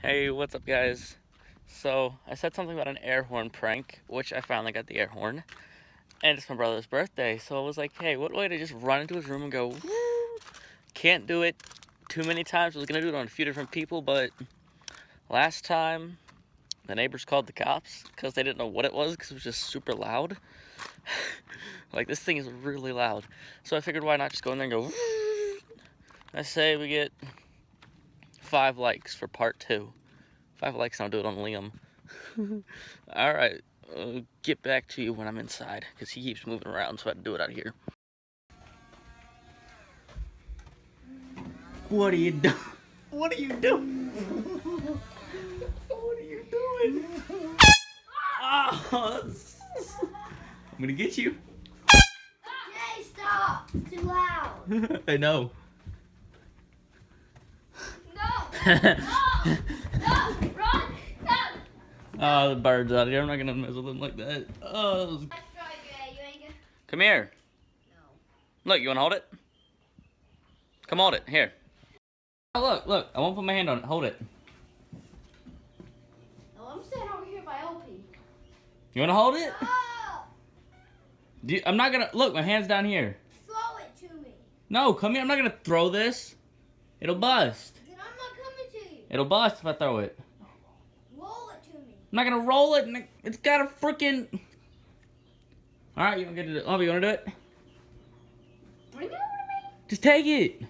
Hey, what's up, guys? So, I said something about an air horn prank, which I finally got the air horn. And it's my brother's birthday, so I was like, hey, what way to just run into his room and go, woo? Can't do it too many times. I was gonna do it on a few different people, but last time, the neighbors called the cops because they didn't know what it was because it was just super loud. Like, this thing is really loud. So I figured, why not just go in there and go, woo? I say we get 5 likes for part 2. 5 likes, and I'll do it on Liam. Alright, I'll get back to you when I'm inside, because he keeps moving around, so I have to do it out of here. What are you doing? What are you doing? What are you doing? Oh, I'm gonna get you. Jay, stop! It's too loud. I know. No! No! No! Run! No! Oh, the bird's out of here. I'm not gonna mess with him like that. Oh, Let's try, Jay. You ain't gonna... come here. No. Look, you wanna hold it? Come hold it. Here. Oh, look. I won't put my hand on it. Hold it. No, I'm standing over here by OP. You wanna hold it? No! I'm not gonna... Look, my hand's down here. Throw it to me. No, come here. I'm not gonna throw this. It'll bust. Then I'm not coming to you. It'll bust if I throw it. Roll it to me. I'm not gonna roll it. It's got a freaking... Alright, you don't get to do it. Oh, you wanna do it? Bring it over to me. Just take it.